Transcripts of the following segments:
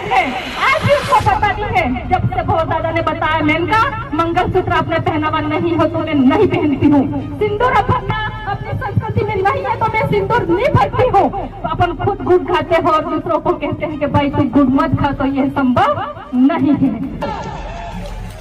बहने आज भी उसको पता नहीं है। जब से बहुत दादा ने बताया मेनका मंगलसूत्र आपने पहना हुआ नहीं हो तो मैं नहीं पहनती हूँ, सिंदूर भरना अपनी संस्कृति में नहीं है तो मैं सिंदूर नहीं भरती हूँ। तो अपन खुद गुड़ खाते हो और दूसरों को कहते हैं कि भाई तू गुड़ मत खा, तो यह संभव नहीं है।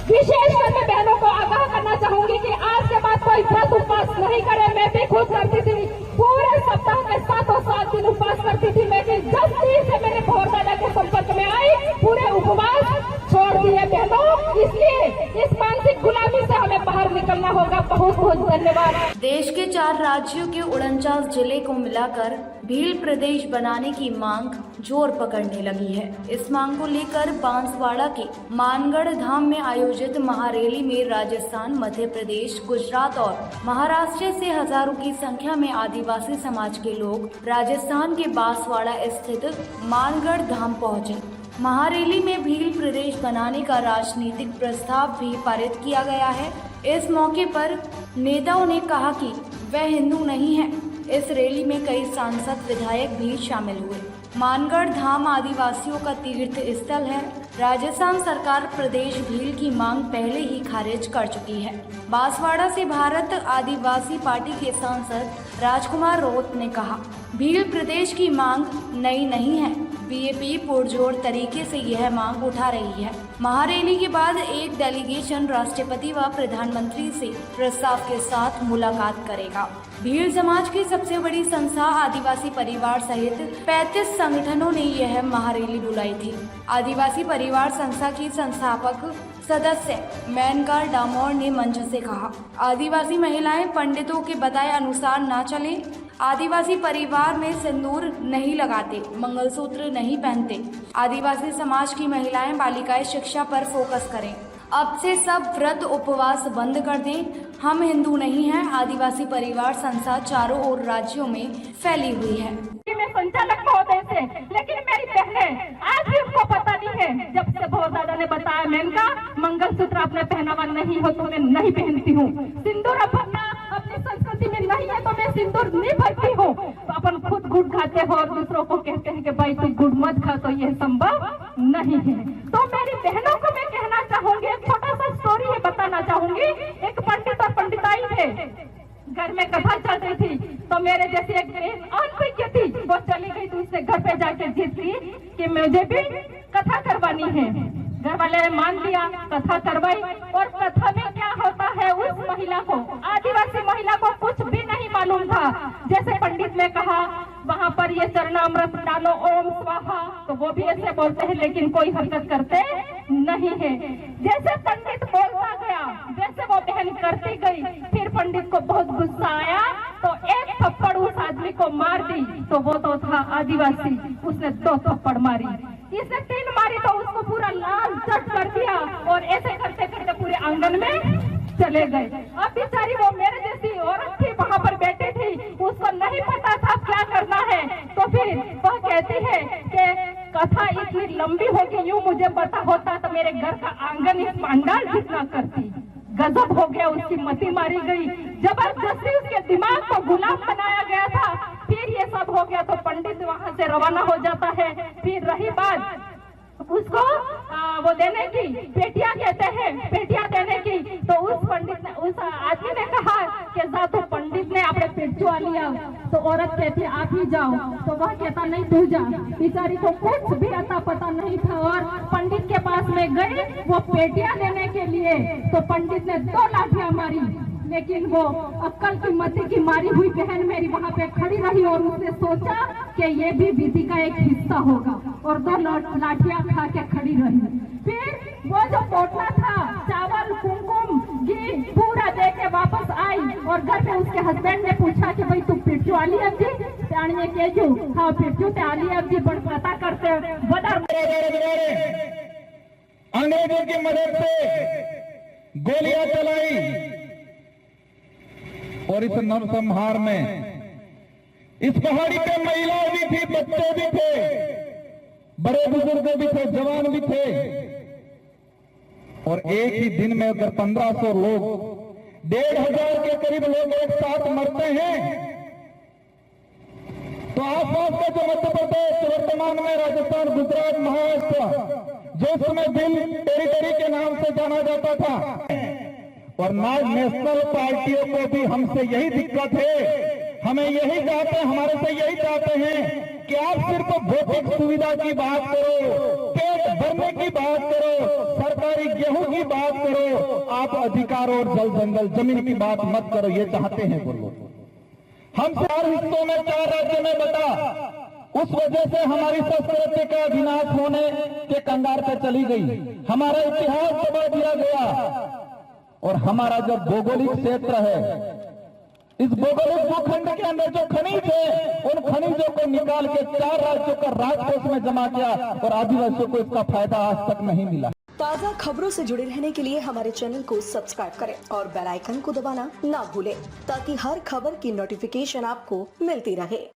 विशेषकर मैं बहनों को आगाह करना चाहूंगी कि आज के बाद कोई व्रत उपवास नहीं करे। मैं भी खुद करती थी, पूरे सप्ताह में 7 दिन उपवास करती थी, लेकिन जब से मैंने भोर दादा के संपर्क में आई पूरे उपवास छोड़ दिए बहनों। इसलिए इस मानसिक गुलामी से हमें बाहर निकलना होगा। बहुत बहुत धन्यवाद। देश के 4 राज्यों के 49 जिले को मिलाकर भील प्रदेश बनाने की मांग जोर पकड़ने लगी है। इस मांग को लेकर बांसवाड़ा के मानगढ़ धाम में आयोजित महारैली में राजस्थान, मध्य प्रदेश, गुजरात और महाराष्ट्र से हजारों की संख्या में आदिवासी समाज के लोग राजस्थान के बांसवाड़ा स्थित मानगढ़ धाम पहुंचे। महारैली में भील प्रदेश बनाने का राजनीतिक प्रस्ताव भी पारित किया गया है। इस मौके पर नेताओं ने कहा कि वह हिंदू नहीं है। इस रैली में कई सांसद, विधायक भी शामिल हुए। मानगढ़ धाम आदिवासियों का तीर्थ स्थल है। राजस्थान सरकार प्रदेश भील की मांग पहले ही खारिज कर चुकी है। बांसवाड़ा से भारत आदिवासी पार्टी के सांसद राजकुमार रोत ने कहा, भील प्रदेश की मांग नई नहीं है। बीजेपी पुरजोर तरीके से यह मांग उठा रही है। महारैली के बाद एक डेलीगेशन राष्ट्रपति व प्रधानमंत्री से प्रस्ताव के साथ मुलाकात करेगा। भील समाज की सबसे बड़ी संस्था आदिवासी परिवार सहित 35 संगठनों ने यह महारैली बुलाई थी। आदिवासी परिवार संस्था की संस्थापक सदस्य मेनका डामोर ने मंच से कहा, आदिवासी महिलाएं पंडितों के बताए अनुसार न चले। आदिवासी परिवार में सिंदूर नहीं लगाते, मंगलसूत्र नहीं पहनते। आदिवासी समाज की महिलाएं, बालिकाएं शिक्षा पर फोकस करें। अब से सब व्रत उपवास बंद कर दें। हम हिंदू नहीं हैं। आदिवासी परिवार संस्था चारों ओर राज्यों में फैली हुई है। मैं संचालक महोदय से, लेकिन मेरी बहनें आज भी उसको पता नहीं है। जब से बहुत दादा ने बताया मेनका मंगलसूत्र आपने पहना हुआ नहीं हो तो मैं नहीं पहनती हूँ, सिंदूर भरना अपनी संस्कृति में नहीं है तो मैं सिंदूर नहीं भरती हूँ। तो अपन खुद गुड़ खाते हो और दूसरों को कहते हैं कि भाई तू गुड़ मत खा, तो यह संभव नहीं है। तो मेरी बहनों को मैं कहना चाहूंगी, एक छोटा सा स्टोरी है बताना चाहूंगी। एक पंडित और पंडिताई थे, घर में कथा चल रही थी, तो मेरे जैसी एक अनभिज्ञ थी, वो चली गई तो उससे घर पे जाके जिद की कि मुझे भी कथा करवानी है। घर वाले ने मान लिया, कथा करवाई। और कथा में क्या होता है, उस महिला को, आदिवासी महिला को कुछ भी नहीं मालूम था। जैसे पंडित ने कहा वहाँ पर ये चरणामृत डालो, ओम स्वाहा, तो वो भी ऐसे बोलते हैं लेकिन कोई हरकत करते नहीं है। जैसे पंडित बोलता गया वैसे वो बहन करती गई। फिर पंडित को बहुत गुस्सा आया तो एक थप्पड़ उस आदमी को मार दी। तो वो तो था आदिवासी, उसने 2 थप्पड़ मारी, इसने 3 मारी तो उसको पूरा लाल चट कर दिया और ऐसे करते करते पूरे आंगन में चले गए। अब बेचारी वो मेरे जैसी औरत थी, वहाँ पर बैठी थी, उसको नहीं पता था क्या करना है। तो फिर वह कहती है कि कथा इतनी लंबी होगी, यूं मुझे पता होता तो मेरे घर का आंगन इस पंडाल जितना करती। गजब हो गया, उसकी मति मारी गई, जबरदस्ती उसके दिमाग को गुलाम बनाया गया था। फिर ये सब हो गया तो पंडित वहाँ से रवाना हो जाता है। फिर रही बात उसको वो देने की, पेटियां कहते हैं, पेटियां देने की, तो उस पंडित ने, उस आदमी ने कहा कि जा, तो पंडित ने अपने पेटुआ लिया। तो औरत कहती आप ही जाओ, तो वह कहता नहीं तू जा। बेचारी को कुछ भी अता पता नहीं था और पंडित के पास में गई वो पेटियां लेने के लिए। तो पंडित ने 2 लाठियां मारी, लेकिन वो अक्कल की मति की मारी हुई बहन मेरी वहाँ पे खड़ी रही और उसने सोचा कि ये भी विधि का एक हिस्सा होगा और 2 लाठियां खा के खड़ी रही। फिर वो जो पोटला था, चावल, कुमकुम, घी पूरा दे के वापस आई और घर पे उसके हस्बैंड ने पूछा कि भाई तू पिट्टू आली अब जी त्याने के जो, हाँ पिट्टू ते आली अब जी, बड़ पता करते अंग्रेजों की मदद से गोलियां चलाई और इस नरसंहार में इस पहाड़ी पे महिलाएं भी थी, बच्चे भी थे, बड़े बुजुर्ग भी थे, जवान भी थे। और एक ही दिन में अगर 1500 लोग, 1500 के करीब लोग एक साथ मरते हैं तो आसपास के जो मध्य प्रदेश, वर्तमान में राजस्थान, गुजरात, महाराष्ट्र, जो समय बिल टेरिटरी के नाम से जाना जाता था, और नेशनल पार्टियों को भी हमसे यही दिक्कत है। हमें यही चाहते हैं, हमारे से यही चाहते हैं कि आप सिर्फ भौतिक सुविधा की बात करो, पेट भरने की बात करो, सरकारी गेहूं की बात करो, आप अधिकार और जल जंगल जमीन की बात मत करो। ये चाहते हैं वो लोग। हम 4 हिस्सों में 4 राज्यों में बटा, उस वजह से हमारी संस्कृति का विनाश होने के कंगार पे चली गई, हमारा इतिहास दबा दिया गया। और हमारा जो भौगोलिक क्षेत्र है, इस भौगोलिक भूखंड के अंदर जो खनिज है, उन खनिजों को निकाल के 4 राज्यों का राजकोष में जमा किया और आदिवासियों को इसका फायदा आज तक नहीं मिला। ताज़ा खबरों से जुड़े रहने के लिए हमारे चैनल को सब्सक्राइब करें और बेल आइकन को दबाना ना भूलें, ताकि हर खबर की नोटिफिकेशन आपको मिलती रहे।